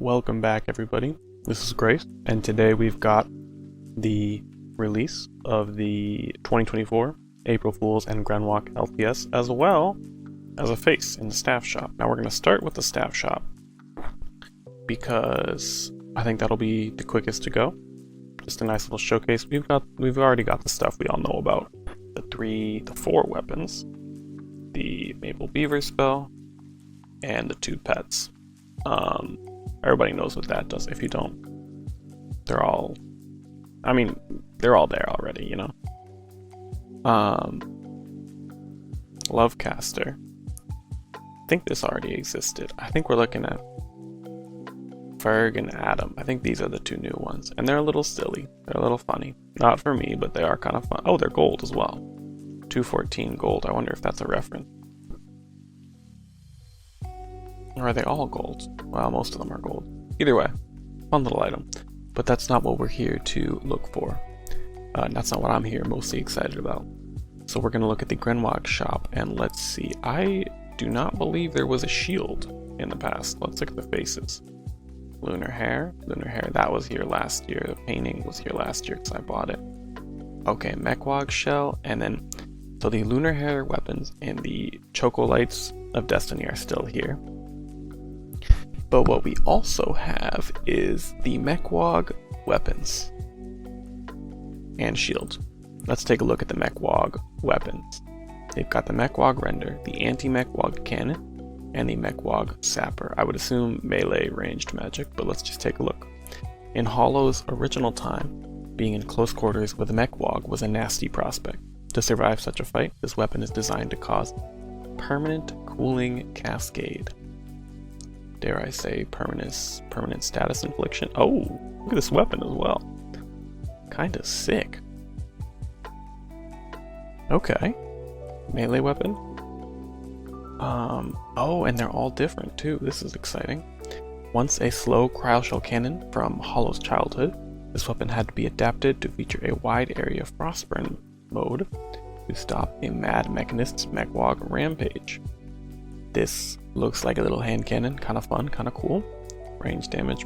welcome back everybody. This is Grace, and today we've got the release of the 2024 April Fools and Grenwog LTS, as well as a face in the staff shop. Now we're going to start with the staff shop, because I think that'll be the quickest to go. Just a nice little showcase. We've already got the stuff we all know about. The 4 weapons, the Maple Beaver spell, and the 2 pets. Everybody knows what that does. If you don't, they're all there already, you know. Lovecaster. I think this already existed. I think we're looking at Ferg and Adam. I think these are the 2 new ones, and they're a little silly. They're a little funny. Not for me, but they are kind of fun. Oh, they're gold as well. 214 gold. I wonder if that's a reference. Or are they all gold? Well, most of them are gold. Either way, fun little item. But that's not what we're here to look for. That's not what I'm here mostly excited about. So we're going to look at the Grenwog shop, and let's see. I do not believe there was a shield in the past. Let's look at the faces. Lunar hair, that was here last year. The painting was here last year because I bought it. Okay, Mechwog shell, and then, so the lunar hair weapons and the Chocolights of Destiny are still here. But what we also have is the Mechwog weapons and shield. Let's take a look at the Mechwog weapons. They've got the Mechwog render, the anti-Mechwog cannon, and the Mechwog sapper. I would assume melee ranged magic, but let's just take a look. In Hollow's original time, being in close quarters with a Mechwog was a nasty prospect. To survive such a fight, this weapon is designed to cause permanent cooling cascade. Dare I say permanent status infliction. Oh, look at this weapon as well. Kinda sick. Okay. Melee weapon. Oh, and they're all different too. This is exciting. Once a slow cryoshell cannon from Hollow's childhood, this weapon had to be adapted to feature a wide area frostburn mode to stop a mad mechanist's Mechwog rampage. This looks like a little hand cannon, kind of fun, kind of cool. Range damage,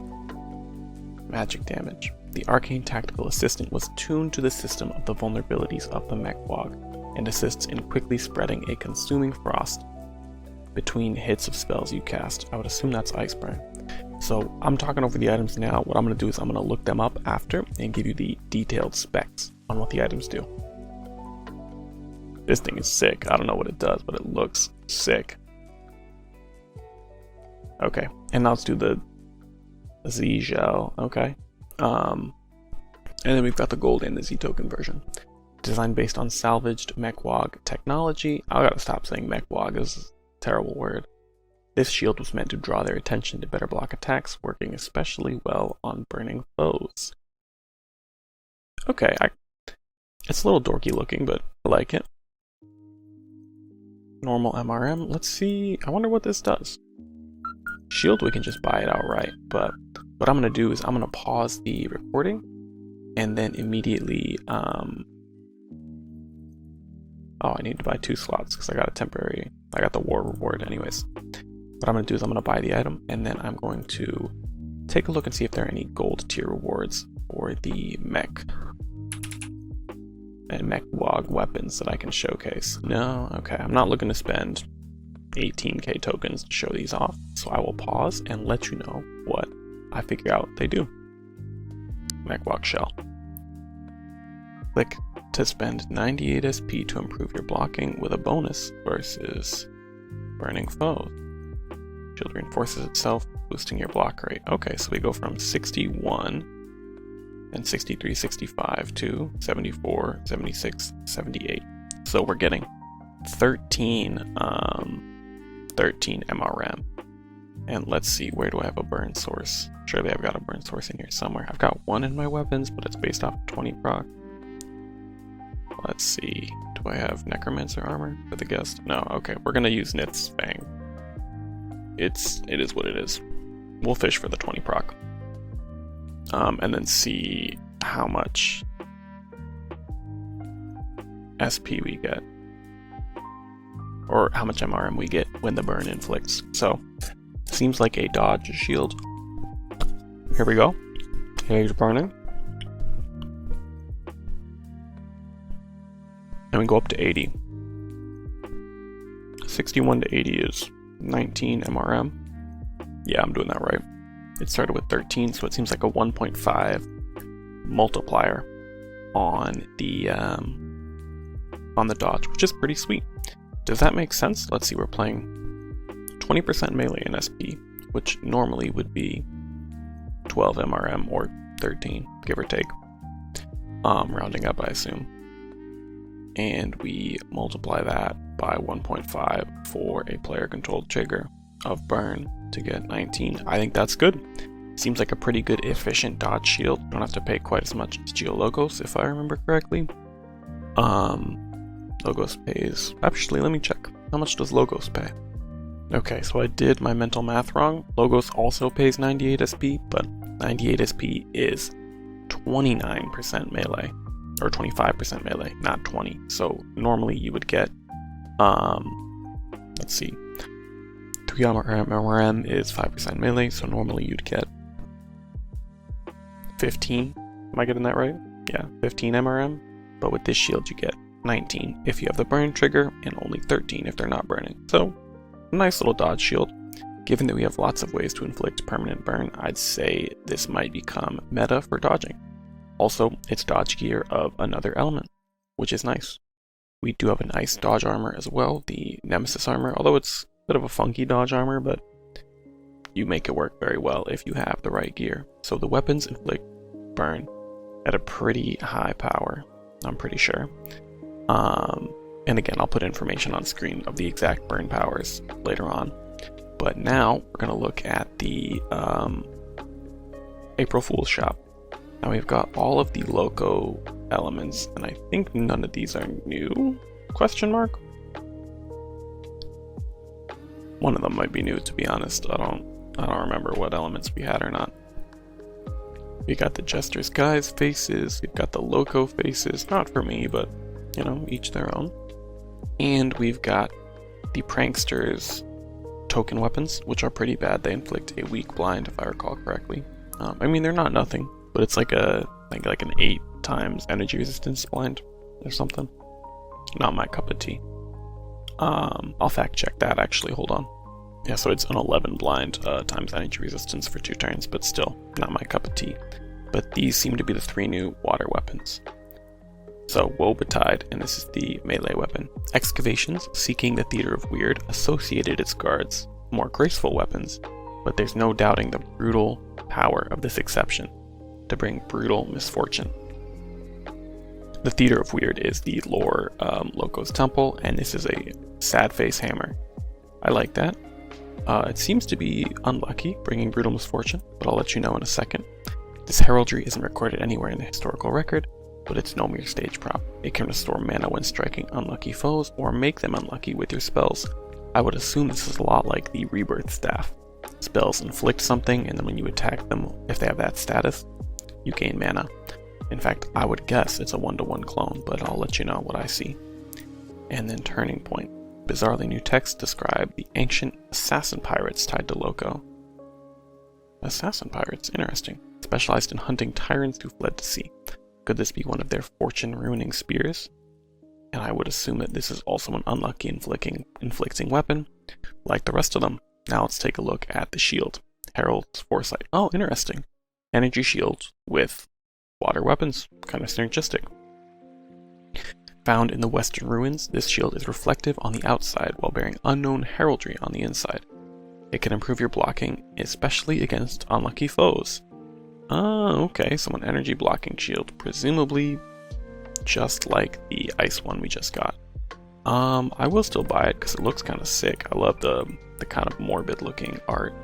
magic damage. The arcane tactical assistant was tuned to the system of the vulnerabilities of the Mechwog and assists in quickly spreading a consuming frost between hits of spells you cast. I would assume that's Ice Burn. So I'm talking over the items now. What I'm going to do is I'm going to look them up after and give you the detailed specs on what the items do. This thing is sick. I don't know what it does, but it looks sick. Okay, and now let's do the Z gel. Okay, and then we've got the gold and the Z token version, designed based on salvaged Mechwog technology. I gotta stop saying Mechwog, this is a terrible word. This shield was meant to draw their attention to better block attacks, working especially well on burning foes. Okay, it's a little dorky looking, but I like it. Normal MRM. Let's see. I wonder what this does. Shield, we can just buy it outright, but what I'm going to do is I'm going to pause the recording and then immediately oh, I need to buy 2 slots because I got the war reward anyways. What I'm going to do is I'm going to buy the item, and then I'm going to take a look and see if there are any gold tier rewards for the mech and Mechwog weapons that I can showcase. No? Okay, I'm not looking to spend 18k tokens to show these off, so I will pause and let you know what I figure out they do. Mechwog shell. Click to spend 98 SP to improve your blocking with a bonus versus burning foes. Shield reinforces itself, boosting your block rate. Okay, so we go from 61 and 63, 65 to 74, 76, 78. So we're getting 13 MRM. And let's see, where do I have a burn source? Surely I've got a burn source in here somewhere. I've got 1 in my weapons, but it's based off 20 proc. Let's see, do I have Necromancer armor for the guest? No, okay, we're gonna use Nith's Fang. It is what it is. We'll fish for the 20 proc. And then see how much SP we get. or how much MRM we get when the burn inflicts. So seems like a dodge shield. Here we go. He's burning. And we go up to 80. 61 to 80 is 19 MRM. Yeah, I'm doing that right. It started with 13, so it seems like a 1.5 multiplier on the dodge, which is pretty sweet. Does that make sense? Let's see, we're playing 20% melee in SP, which normally would be 12 MRM or 13, give or take. Rounding up, I assume. And we multiply that by 1.5 for a player-controlled trigger of burn to get 19. I think that's good. Seems like a pretty good efficient dodge shield. Don't have to pay quite as much as Geologos, if I remember correctly. Logos pays... Actually, let me check. How much does Logos pay? Okay, so I did my mental math wrong. Logos also pays 98 SP, but 98 SP is 29% melee. Or 25% melee, not 20. So normally you would get, let's see, 3 MRM is 5% melee, so normally you'd get 15. Am I getting that right? Yeah, 15 MRM. But with this shield you get 19 if you have the burn trigger, and only 13 if they're not burning. So, nice little dodge shield. Given that we have lots of ways to inflict permanent burn, I'd say this might become meta for dodging. Also, it's dodge gear of another element, which is nice. We do have a nice dodge armor as well, the Nemesis armor, although it's a bit of a funky dodge armor, but you make it work very well if you have the right gear. So the weapons inflict burn at a pretty high power, I'm pretty sure. And again, I'll put information on screen of the exact burn powers later on. But now we're going to look at the April Fool's shop. Now we've got all of the loco elements, and I think none of these are new? Question mark? One of them might be new, to be honest. I don't remember what elements we had or not. We got the Jester's guys faces, we've got the loco faces, not for me, but you know, each their own. And we've got the pranksters token weapons, which are pretty bad. They inflict a weak blind, if I recall correctly. I mean, they're not nothing, but it's like an 8 times energy resistance blind or something. Not my cup of tea. I'll fact check that actually, hold on. Yeah, so it's an 11 blind times energy resistance for 2 turns, but still not my cup of tea. But these seem to be the 3 new water weapons. So, Woe Betide, and this is the melee weapon. Excavations, seeking the Theater of Weird, associated its guards, more graceful weapons, but there's no doubting the brutal power of this exception to bring brutal misfortune. The Theater of Weird is the lore Loco's Temple, and this is a sad face hammer. I like that. It seems to be unlucky, bringing brutal misfortune, but I'll let you know in a second. This heraldry isn't recorded anywhere in the historical record, but it's no mere stage prop. It can restore mana when striking unlucky foes, or make them unlucky with your spells. I would assume this is a lot like the Rebirth Staff. Spells inflict something, and then when you attack them, if they have that status, you gain mana. In fact, I would guess it's a 1-to-1 clone, but I'll let you know what I see. And then Turning Point. Bizarrely new text describe the ancient assassin pirates tied to Loco. Assassin pirates, interesting. Specialized in hunting tyrants who fled to sea. Could this be one of their fortune-ruining spears? And I would assume that this is also an unlucky inflicting weapon, like the rest of them. Now let's take a look at the shield. Herald's Foresight. Oh, interesting. Energy shield with water weapons. Kind of synergistic. Found in the western ruins, this shield is reflective on the outside while bearing unknown heraldry on the inside. It can improve your blocking, especially against unlucky foes. Oh, okay, so an energy blocking shield, presumably just like the ice one we just got. I will still buy it because it looks kind of sick. I love the kind of morbid looking art.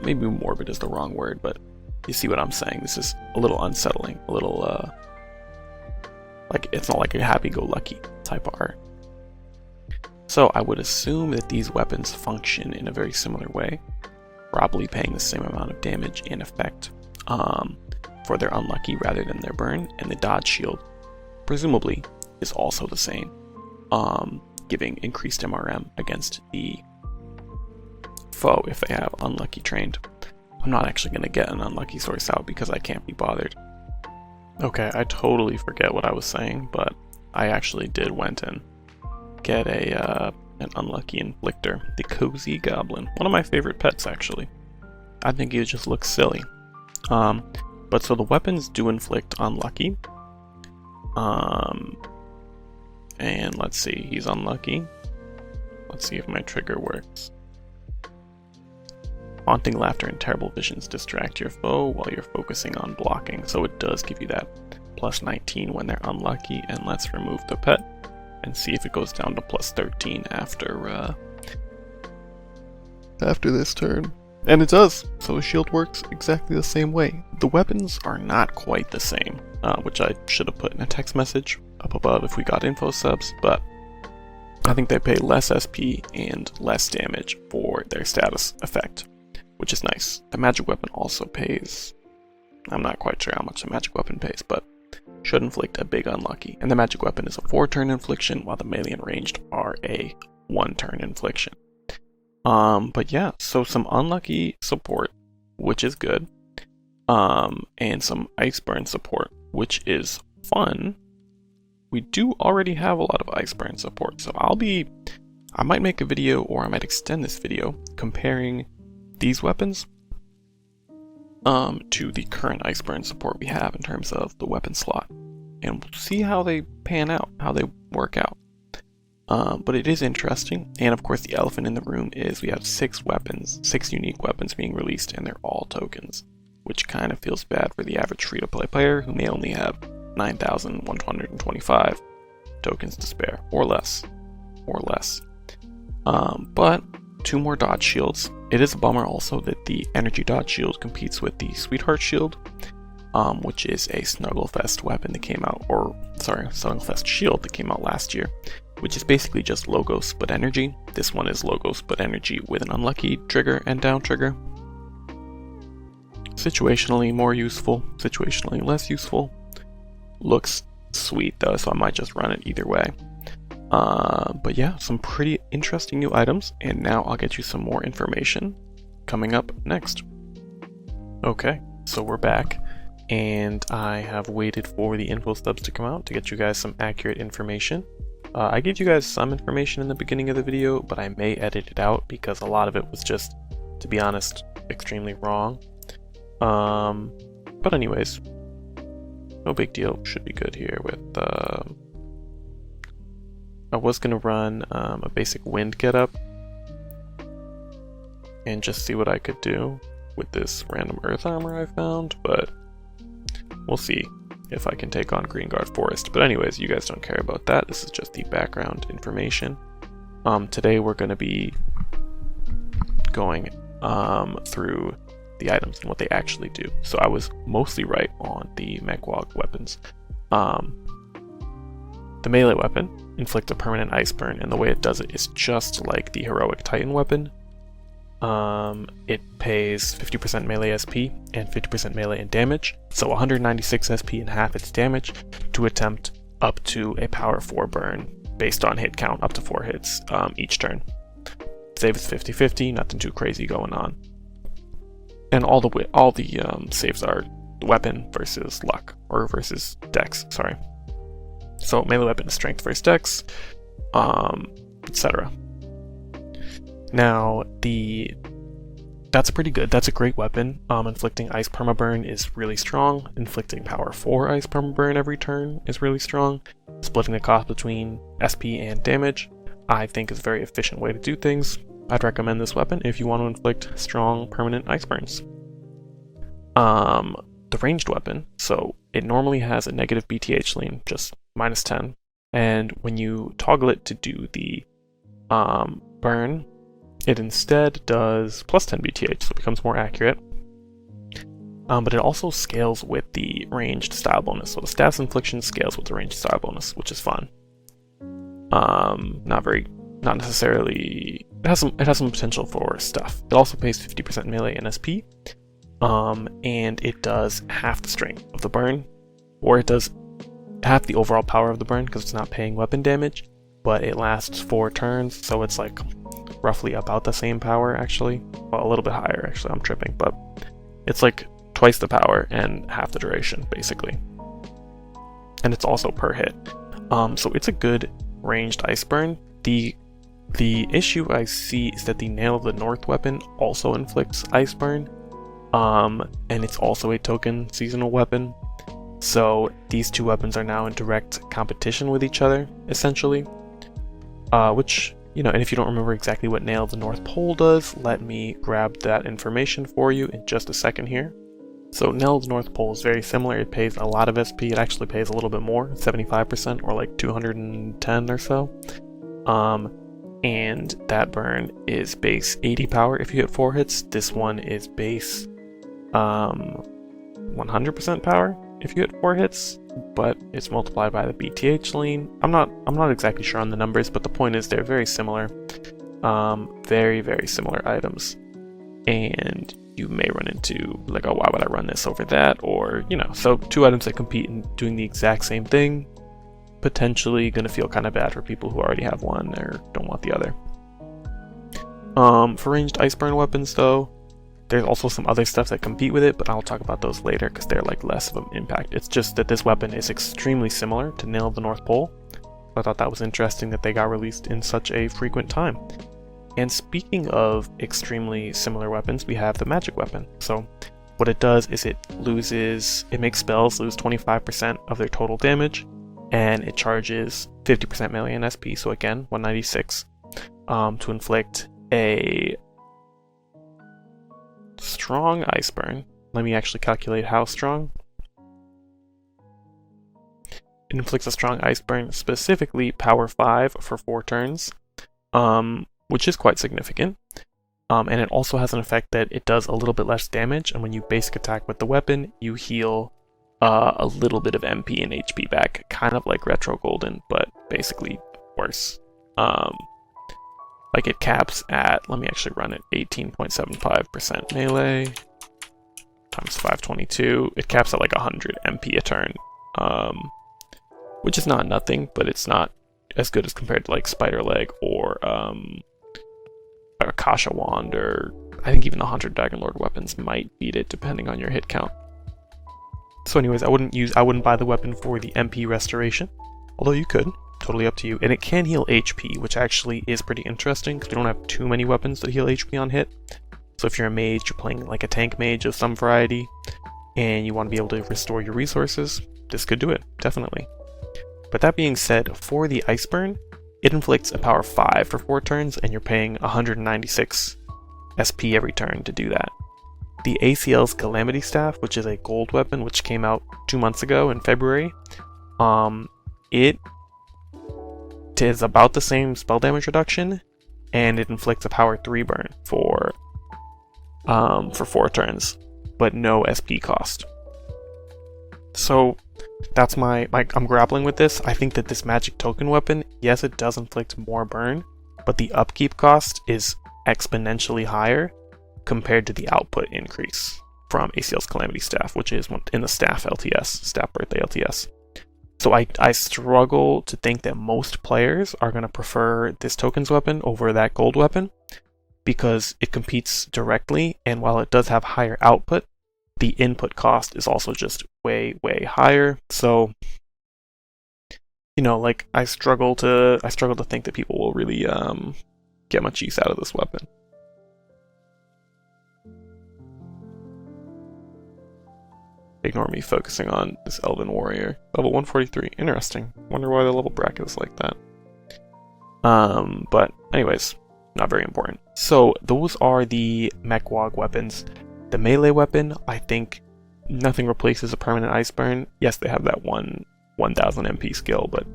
Maybe morbid is the wrong word, but you see what I'm saying. This is a little unsettling, a little like it's not like a happy-go-lucky type of art. So I would assume that these weapons function in a very similar way, probably paying the same amount of damage and effect for their unlucky rather than their burn, and the dodge shield presumably is also the same, giving increased MRM against the foe if they have unlucky trained. I'm not actually going to get an unlucky source out because I can't be bothered. Okay, I totally forget what I was saying, but I actually went and get an unlucky inflictor, the cozy goblin. One of my favorite pets, actually. I think he just looks silly. But so the weapons do inflict unlucky. And let's see, he's unlucky. Let's see if my trigger works. Haunting laughter and terrible visions distract your foe while you're focusing on blocking. So it does give you that plus 19 when they're unlucky. And let's remove the pet and see if it goes down to plus 13 after this turn. And it does. So the shield works exactly the same way. The weapons are not quite the same, which I should have put in a text message up above if we got info subs, but I think they pay less SP and less damage for their status effect, which is nice. The magic weapon also pays, I'm not quite sure how much the magic weapon pays, but should inflict a big unlucky. And the magic weapon is a 4-turn infliction, while the melee and ranged are a 1-turn infliction. But yeah, so some unlucky support, which is good, and some ice burn support, which is fun. We do already have a lot of ice burn support, so I might make a video, or I might extend this video, comparing these weapons to the current ice burn support we have in terms of the weapon slot, and we'll see how they pan out, how they work out. But it is interesting, and of course the elephant in the room is we have 6 unique weapons being released, and they're all tokens, which kind of feels bad for the average free-to-play player who may only have 9,125 tokens to spare, or less. But 2 more dodge shields. It is a bummer also that the energy dodge shield competes with the sweetheart shield, which is a Snugglefest weapon that came out, Snugglefest shield that came out last year, which is basically just Logos but energy. This one is Logos but energy with an unlucky trigger and down trigger. Situationally more useful, situationally less useful. Looks sweet though, so I might just run it either way. But yeah, some pretty interesting new items, and now I'll get you some more information coming up next. Okay, so we're back, and I have waited for the info stubs to come out to get you guys some accurate information. I gave you guys some information in the beginning of the video, but I may edit it out because a lot of it was just, to be honest, extremely wrong. But anyways, no big deal, should be good here with, I was going to run a basic wind getup and just see what I could do with this random earth armor I found, but we'll see if I can take on Green Guard Forest. But anyways, you guys don't care about that. This is just the background information. Today we're going to be going through the items and what they actually do. So I was mostly right on the Grenwog weapons. The melee weapon, inflict a permanent ice burn, and the way it does it is just like the heroic Titan weapon. It pays 50% melee SP and 50% melee in damage, so 196 SP and half its damage to attempt up to a power 4 burn based on hit count, up to 4 hits each turn. Save is 50-50, nothing too crazy going on. And all the saves are weapon versus luck, or versus dex, sorry. So melee weapon is strength versus dex, etc. Now, that's pretty good. That's a great weapon. Inflicting ice permaburn is really strong. Inflicting power 4 ice permaburn every turn is really strong. Splitting the cost between SP and damage, I think, is a very efficient way to do things. I'd recommend this weapon if you want to inflict strong permanent ice burns. The ranged weapon, so it normally has a negative BTH lean, just -10, and when you toggle it to do the burn, it instead does +10 BTH, so it becomes more accurate. But it also scales with the ranged style bonus, so the status infliction scales with the ranged style bonus, which is fun. Not necessarily. It has some potential for stuff. It also pays 50% melee and SP, and it does half the strength of the burn, or it does half the overall power of the burn because it's not paying weapon damage, but it lasts 4 turns, so it's like roughly about the same power actually. Well, a little bit higher actually, I'm tripping, but it's like twice the power and half the duration basically. And it's also per hit. So it's a good ranged ice burn. The issue I see is that the Nail of the North weapon also inflicts ice burn. And it's also a token seasonal weapon. So these two weapons are now in direct competition with each other, essentially. Which, you know, and if you don't remember exactly what Nail of the North Pole does, let me grab that information for you in just a second here. So Nail of the North Pole is very similar. It pays a lot of SP. It actually pays a little bit more, 75% or like 210 or so. And that burn is base 80 power if you hit 4 hits. This one is base 100% power if you hit 4 hits, but it's multiplied by the BTH lean. I'm not exactly sure on the numbers, but the point is they're very similar. Very, very similar items. And you may run into like, oh, why would I run this over that? Or, you know, so two items that compete in doing the exact same thing, potentially going to feel kind of bad for people who already have one or don't want the other. For ranged ice burn weapons though, there's also some other stuff that compete with it, but I'll talk about those later because they're like less of an impact. It's just that this weapon is extremely similar to Nail of the North Pole. So I thought that was interesting that they got released in such a frequent time. And speaking of extremely similar weapons, we have the magic weapon. So what it does is it makes spells lose 25% of their total damage, and it charges 50% melee and SP, so again, 196, to inflict a strong ice burn. Let me actually calculate how strong. It inflicts a strong ice burn, specifically power 5 for 4 turns, which is quite significant. And it also has an effect that it does a little bit less damage, and when you basic attack with the weapon, you heal a little bit of MP and HP back, kind of like Retro Golden, but basically worse. Like it caps at, let me actually run it, 18.75% melee times 522. It caps at like 100 MP a turn, which is not nothing, but it's not as good as compared to like Spider Leg or Akasha Wand, or I think even the 100 Dragon Lord weapons might beat it depending on your hit count. So anyways, I wouldn't buy the weapon for the MP restoration, although you could, totally up to you. And it can heal HP, which actually is pretty interesting because we don't have too many weapons that heal HP on hit. So if you're a mage, you're playing like a tank mage of some variety, and you want to be able to restore your resources, this could do it, definitely. But that being said, for the Ice Burn, it inflicts a power 5 for 4 turns, and you're paying 196 SP every turn to do that. The ACL's Calamity Staff, which is a gold weapon, which came out 2 months ago in February, it is about the same spell damage reduction, and it inflicts a power 3 burn for 4 turns, but no SP cost. So that's I'm grappling with this. I think that this magic token weapon, yes, it does inflict more burn, but the upkeep cost is exponentially higher compared to the output increase from ACL's Calamity Staff, which is in the Staff LTS, Staff Birthday LTS. So I struggle to think that most players are going to prefer this tokens weapon over that gold weapon because it competes directly, and while it does have higher output, the input cost is also just way, way higher. So, you know, like I struggle to think that people will really get much use out of this weapon. Ignore me focusing on this Elven Warrior. Level 143. Interesting. Wonder why the level bracket is like that. But anyways, not very important. So those are the Grenwog weapons. The melee weapon, I think nothing replaces a permanent ice burn. Yes, they have that 1000 MP skill, but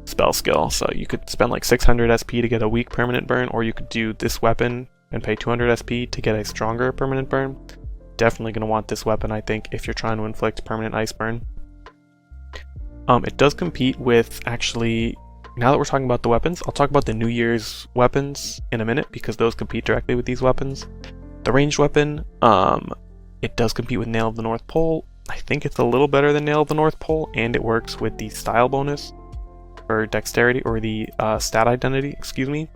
spell skill. So you could spend like 600 SP to get a weak permanent burn, or you could do this weapon and pay 200 SP to get a stronger permanent burn. Definitely going to want this weapon, I think, if you're trying to inflict permanent ice burn. It does compete with, actually, now that we're talking about the weapons, I'll talk about the New Year's weapons in a minute because those compete directly with these weapons. The ranged weapon, it does compete with Nail of the North Pole. I think it's a little better than Nail of the North Pole, and it works with the style bonus for dexterity, or the stat identity, excuse me.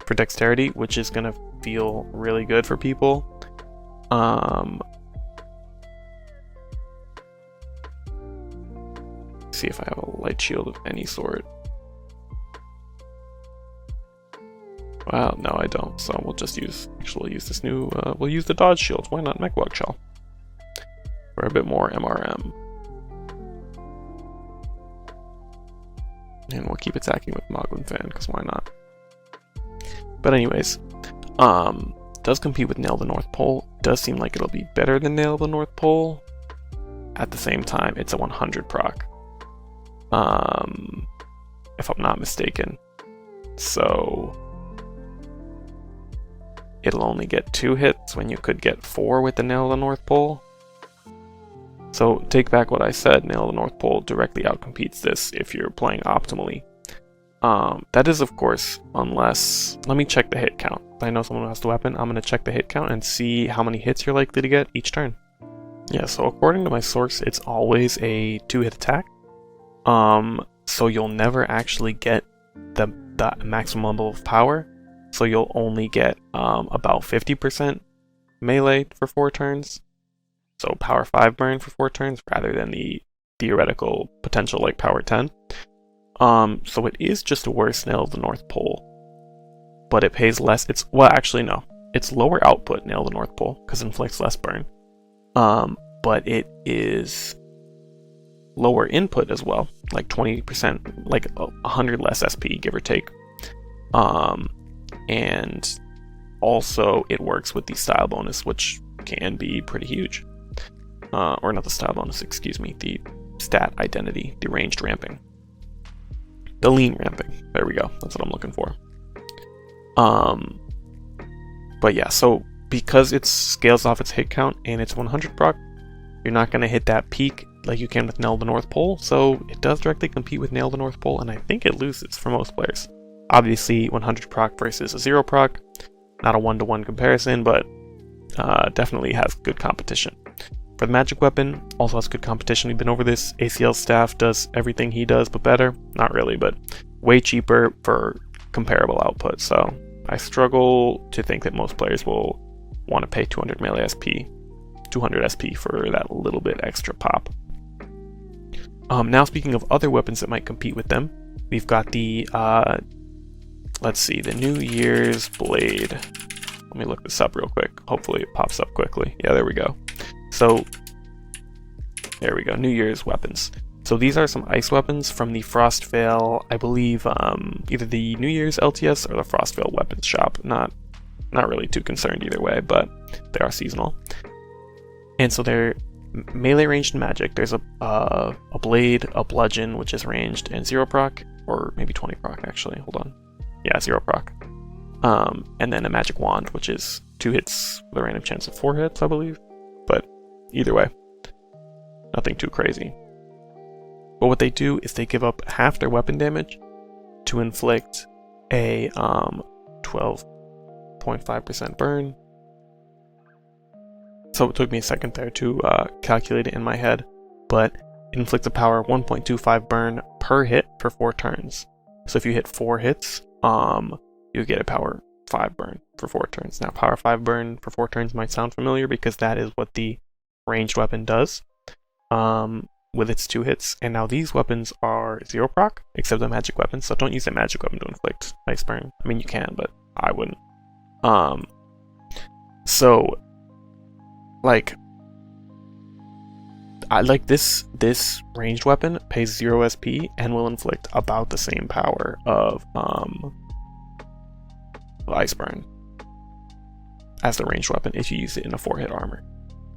for dexterity, which is gonna feel really good for people. See if I have a light shield of any sort. Well, no, I don't. So we'll just use. Actually, we'll use this new. We'll use the dodge shields. Why not Grenwog shell? For a bit more MRM. And we'll keep attacking with Moglin Fan, because why not? But anyways, does compete with Nail the North Pole. Does seem like it'll be better than Nail the North Pole. At the same time, it's a 100 proc. If I'm not mistaken. So it'll only get 2 hits when you could get 4 with the Nail the North Pole. So take back what I said, Nail the North Pole directly outcompetes this if you're playing optimally. That is, of course, unless... Let me check the hit count. If I know someone who has the weapon, I'm going to check the hit count and see how many hits you're likely to get each turn. Yeah, so according to my source, it's always a 2-hit attack. So you'll never actually get the maximum level of power. So you'll only get about 50% melee for 4 turns. So power 5 burn for 4 turns rather than the theoretical potential like power 10. So it is just a worse Nail the North Pole, but it pays less. Well, actually no, it's lower output Nail the North Pole because it inflicts less burn. But it is lower input as well, like 20%, like 100 less SP, give or take. And also it works with the style bonus, which can be pretty huge. Or not the style bonus, excuse me, the stat identity, the ranged ramping. The lean ramping. There we go. That's what I'm looking for. But yeah, so because it scales off its hit count and it's 100 proc, you're not going to hit that peak like you can with Nail the North Pole. So it does directly compete with Nail the North Pole, and I think it loses for most players. Obviously, 100 proc versus a 0 proc, not a 1-to-1 comparison, but definitely has good competition. For the magic weapon, also has good competition. We've been over this. ACL staff does everything he does, but better. Not really, but way cheaper for comparable output. So I struggle to think that most players will want to pay 200 melee SP, 200 SP for that little bit extra pop. Now speaking of other weapons that might compete with them, we've got the, let's see, the New Year's Blade. Let me look this up real quick. Hopefully it pops up quickly. Yeah, there we go. So, there we go, New Year's weapons. So these are some ice weapons from the Frostvale, I believe, either the New Year's LTS or the Frostvale weapons shop. Not really too concerned either way, but they are seasonal. And so they're melee ranged magic. There's a blade, a bludgeon, which is ranged, and 0 proc, or maybe 20 proc actually, hold on. Yeah, 0 proc. And then a magic wand, which is 2 hits with a random chance of 4 hits, I believe. But either way, nothing too crazy. But what they do is they give up half their weapon damage to inflict a 12.5% burn. So it took me a second there to calculate it in my head, but it inflicts a power 1.25 burn per hit for 4 turns. So if you hit 4 hits, you get a power 5 burn for 4 turns. Now, power 5 burn for 4 turns might sound familiar because that is what the ranged weapon does with its 2 hits. And now these weapons are 0 proc, except the magic weapon. So don't use a magic weapon to inflict ice burn. I mean, you can, but I wouldn't. So, like, I like this ranged weapon pays 0 SP and will inflict about the same power of ice burn as the ranged weapon if you use it in a 4-hit armor,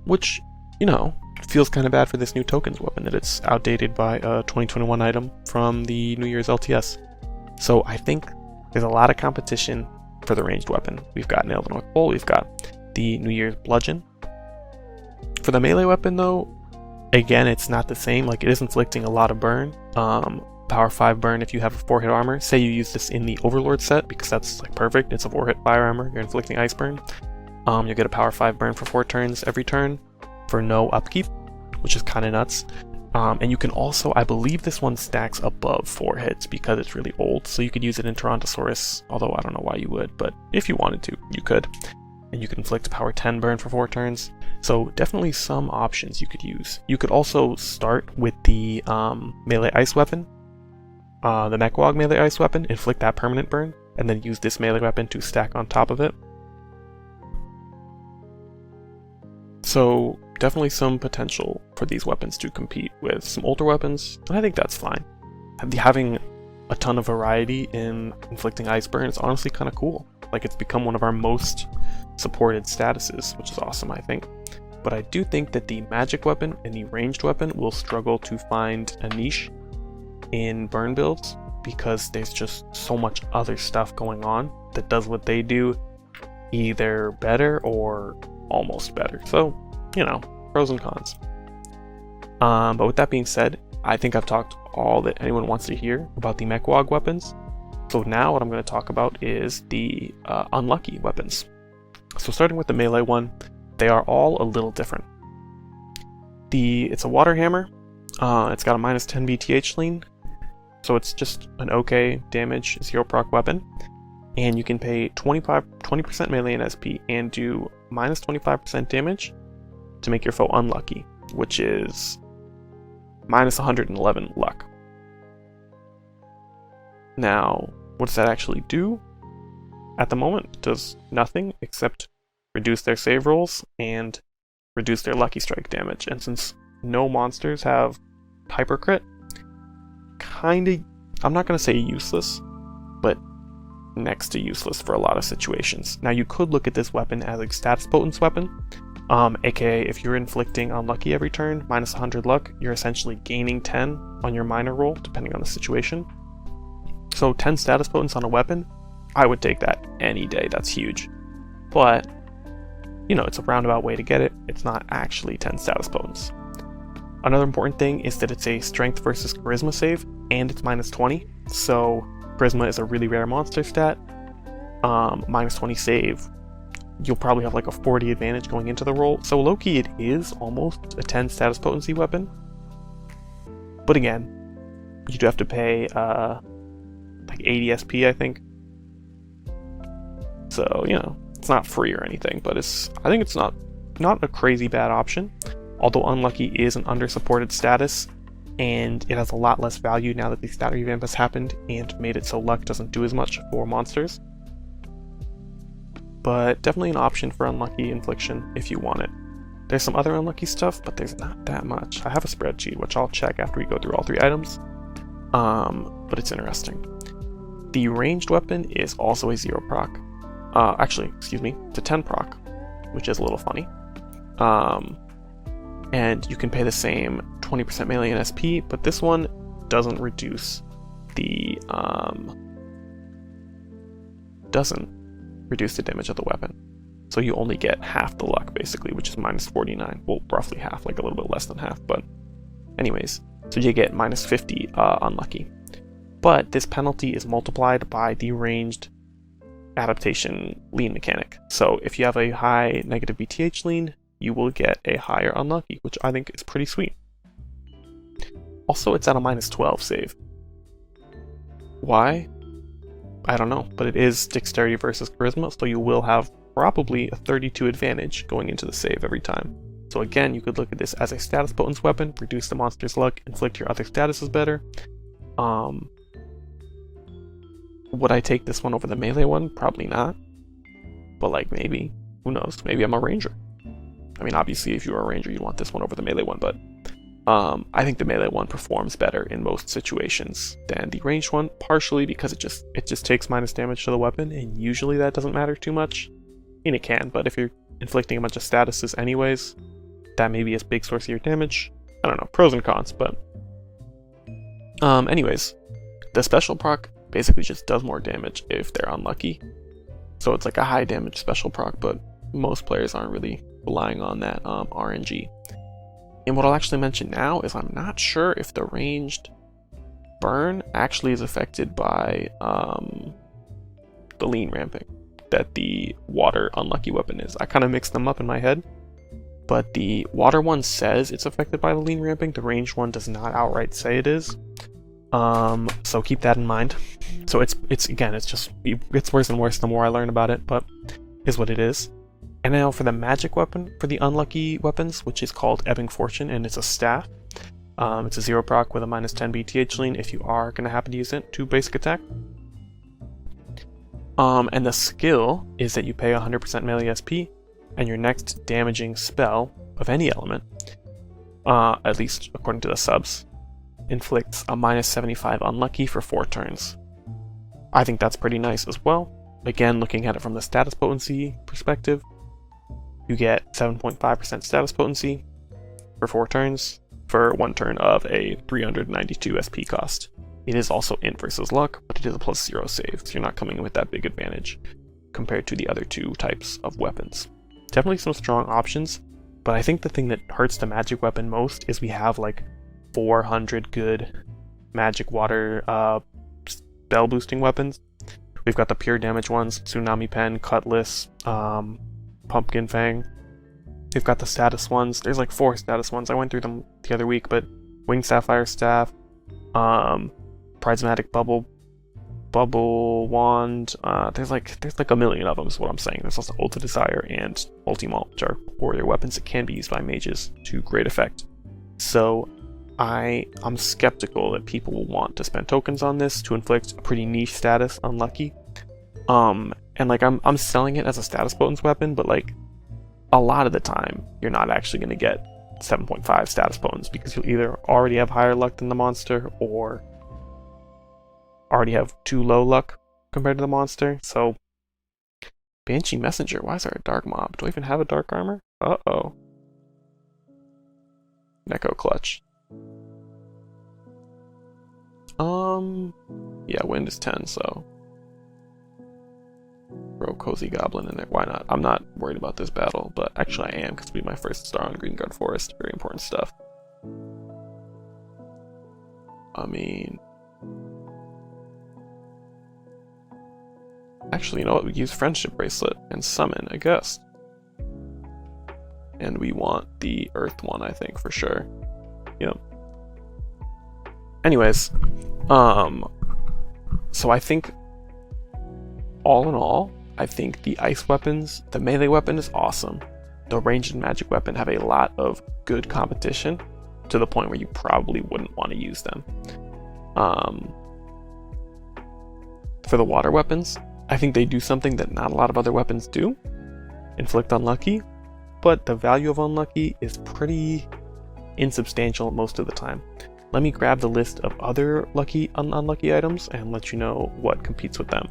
which, you know, feels kind of bad for this new tokens weapon that it's outdated by a 2021 item from the New Year's LTS. So I think there's a lot of competition for the ranged weapon. We've got Nail the North Pole, we've got the New Year's bludgeon. For the melee weapon though, again, it's not the same. Like, it is inflicting a lot of burn. Power 5 burn if you have a 4-hit armor. Say you use this in the Overlord set, because that's like perfect. It's a 4-hit fire armor. You're inflicting ice burn. You'll get a power 5 burn for 4 turns every turn for no upkeep, which is kind of nuts. And you can also, I believe this one stacks above 4 hits because it's really old, so you could use it in Tyrannosaurus, although I don't know why you would, but if you wanted to, you could. And you can inflict a power 10 burn for 4 turns, so definitely some options you could use. You could also start with the melee ice weapon, the Grenwog melee ice weapon, inflict that permanent burn, and then use this melee weapon to stack on top of it. So definitely some potential for these weapons to compete with some older weapons, and I think that's fine. Having a ton of variety in inflicting ice burn is honestly kind of cool. Like, it's become one of our most supported statuses, which is awesome, I think. But I do think that the magic weapon and the ranged weapon will struggle to find a niche in burn builds because there's just so much other stuff going on that does what they do either better or almost better. So, you know, pros and cons. But with that being said, I think I've talked all that anyone wants to hear about the Grenwog weapons. So now what I'm going to talk about is the unlucky weapons. So starting with the melee one, they are all a little different. It's a water hammer. It's got a minus 10 BTH lean, so it's just an okay damage 0 proc weapon. And you can pay 20% melee in SP and do minus 25% damage to make your foe unlucky, which is minus 111 luck. Now, what does that actually do? At the moment, it does nothing except reduce their save rolls and reduce their lucky strike damage. And since no monsters have hyper crit, kinda, I'm not gonna say useless, but next to useless for a lot of situations. Now, you could look at this weapon as a status potence weapon, aka if you're inflicting unlucky every turn, minus 100 luck, you're essentially gaining 10 on your minor roll, depending on the situation. So 10 status potence on a weapon, I would take that any day. That's huge. But, you know, it's a roundabout way to get it. It's not actually 10 status potence. Another important thing is that it's a strength versus charisma save, and it's minus 20. So charisma is a really rare monster stat. Minus 20 save, you'll probably have like a 40 advantage going into the roll. So low-key, it is almost a 10 status potency weapon. But again, you do have to pay like 80 SP, I think. So, you know, it's not free or anything, but I think it's not a crazy bad option. Although unlucky is an under-supported status, and it has a lot less value now that the stat revamp has happened and made it so luck doesn't do as much for monsters. But definitely an option for unlucky infliction if you want it. There's some other unlucky stuff, but there's not that much. I have a spreadsheet, which I'll check after we go through all 3 items. But it's interesting. The ranged weapon is also a 0 proc. Actually, excuse me, it's a 10 proc, which is a little funny. And you can pay the same 20% melee in SP, but this one doesn't reduce the damage of the weapon. So you only get half the luck, basically, which is minus 49. Well, roughly half, like a little bit less than half, but anyways. So you get minus 50 unlucky. But this penalty is multiplied by the ranged adaptation lean mechanic. So if you have a high negative BTH lean, you will get a higher unlucky, which I think is pretty sweet. Also, it's at a minus 12 save. Why? I don't know, but it is dexterity versus charisma, so you will have probably a 32 advantage going into the save every time. So again, you could look at this as a status potence weapon, reduce the monster's luck, inflict your other statuses better. Would I take this one over the melee one? Probably not. But like, maybe. Who knows? Maybe I'm a ranger. I mean, obviously, if you're a ranger, you'd want this one over the melee one, but I think the melee one performs better in most situations than the ranged one, partially because it just takes minus damage to the weapon, and usually that doesn't matter too much. I mean, it can, but if you're inflicting a bunch of statuses anyways, that may be a big source of your damage. I don't know, pros and cons, but anyways, the special proc basically just does more damage if they're unlucky. So it's like a high damage special proc, but most players aren't really relying on that RNG. And what I'll actually mention now is I'm not sure if the ranged burn actually is affected by the lean ramping that the water unlucky weapon is. I kind of mixed them up in my head. but the water one says it's affected by the lean ramping. The ranged one does not outright say it is. So keep that in mind. So it's worse and worse the more I learn about it, but is what it is. And now for the magic weapon, for the unlucky weapons, which is called Ebbing Fortune, and it's a staff. It's a 0 proc with a -10 BTH lean if you are going to happen to use it to basic attack. And the skill is that you pay 100% melee SP, and your next damaging spell of any element, at least according to the subs, inflicts a -75 unlucky for 4 turns. I think that's pretty nice as well. Again, looking at it from the status potency perspective, you get 7.5% status potency for 4 turns for 1 turn of a 392 SP cost. It is also int versus luck, but it is a +0 save, so you're not coming in with that big advantage compared to the other 2 types of weapons. Definitely some strong options, but I think the thing that hurts the magic weapon most is we have like 400 good magic water spell boosting weapons. We've got the pure damage ones, Tsunami Pen, Cutlass, Pumpkin Fang. We've got the status ones. There's like 4 status ones. I went through them the other week, but Winged Sapphire Staff, Prismatic Bubble Wand. There's like a million of them is what I'm saying. There's also Ultra Desire and Multi-Malt, which are warrior weapons that can be used by mages to great effect. So I'm skeptical that people will want to spend tokens on this to inflict a pretty niche status unlucky. And like I'm selling it as a status potence weapon, but like a lot of the time you're not actually going to get 7.5 status potence because you'll either already have higher luck than the monster or already have too low luck compared to the monster. So Banshee Messenger, why is there a dark mob? Do I even have a dark armor? Uh-oh. Neko Clutch. Yeah, wind is 10, so throw Cozy Goblin in there. Why not? I'm not worried about this battle, but actually I am, because it'll be my first star on Greenguard Forest. Very important stuff. I mean, actually, you know what? We use Friendship Bracelet and summon a guest. And we want the Earth one, I think, for sure. Yep. Anyways, so I think, all in all, I think the ice weapons, the melee weapon is awesome. The ranged and magic weapon have a lot of good competition to the point where you probably wouldn't want to use them. For the water weapons, I think they do something that not a lot of other weapons do. Inflict unlucky, but the value of unlucky is pretty insubstantial most of the time. Let me grab the list of other lucky and unlucky items and let you know what competes with them.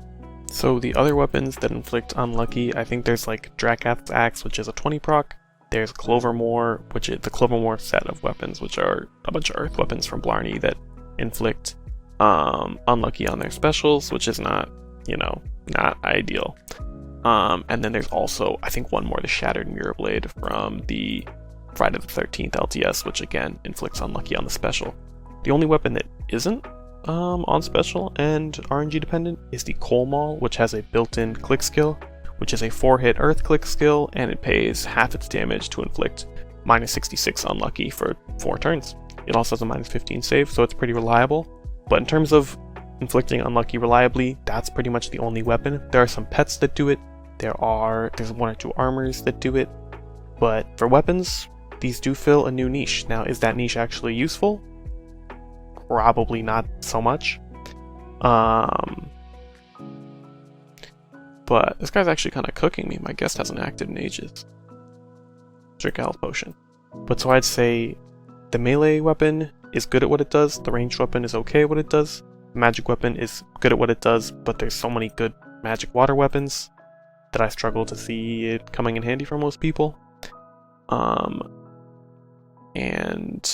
So the other weapons that inflict unlucky, I think there's like Drakath's Axe, which is a 20 proc. There's Clovermore, which is the Clovermore set of weapons, which are a bunch of earth weapons from Blarney that inflict unlucky on their specials, which is not, you know, not ideal. And then there's also, I think, one more, the Shattered Mirror Blade from the Friday the 13th LTS, which again inflicts unlucky on the special. The only weapon that isn't on special and RNG dependent is the Coal Maul, which has a built-in click skill, which is a 4-hit earth click skill, and it pays half its damage to inflict -66 unlucky for 4 turns. It also has a -15 save, so it's pretty reliable. But in terms of inflicting unlucky reliably, that's pretty much the only weapon. There are some pets that do it. There's 1 or 2 armors that do it. But for weapons, these do fill a new niche. Now, is that niche actually useful? Probably not so much. But this guy's actually kind of cooking me. My guest hasn't acted in ages. Drink a health potion. But so I'd say the melee weapon is good at what it does. The ranged weapon is okay at what it does. The magic weapon is good at what it does, but there's so many good magic water weapons that I struggle to see it coming in handy for most people. And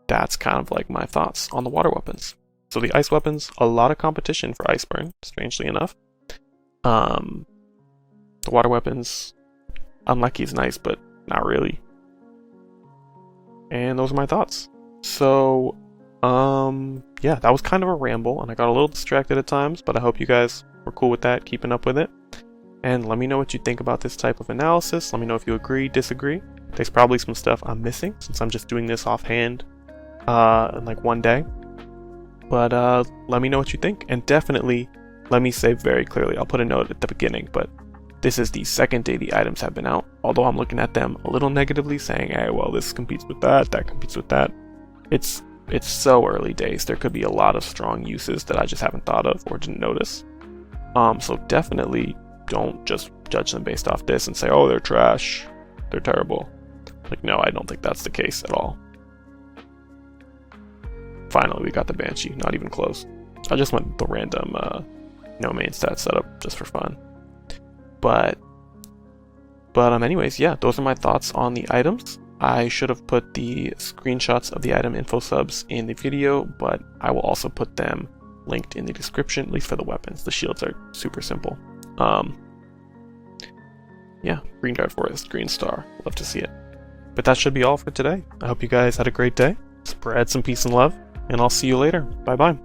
that's kind of like my thoughts on the water weapons. So the ice weapons, a lot of competition for Iceburn, strangely enough. The water weapons, unlucky is nice, but not really. And those are my thoughts. So, yeah, that was kind of a ramble, and I got a little distracted at times, but I hope you guys were cool with that, keeping up with it. And let me know what you think about this type of analysis. Let me know if you agree, disagree. There's probably some stuff I'm missing since I'm just doing this offhand in like one day. But let me know what you think, and definitely let me say very clearly, I'll put a note at the beginning, but this is the second day the items have been out, although I'm looking at them a little negatively, saying, hey, well, this competes with that, that competes with that. It's so early days. There could be a lot of strong uses that I just haven't thought of or didn't notice. So definitely don't just judge them based off this and say, oh, they're trash, they're terrible. Like, no, I don't think that's the case at all. Finally, we got the Banshee, not even close. I just went with the random no main stat setup just for fun. But anyways, yeah, those are my thoughts on the items. I should have put the screenshots of the item info subs in the video, but I will also put them linked in the description, at least for the weapons. The shields are super simple. Yeah, Green Guard Forest, Green Star. Love to see it. But that should be all for today. I hope you guys had a great day. Spread some peace and love, and I'll see you later. Bye-bye.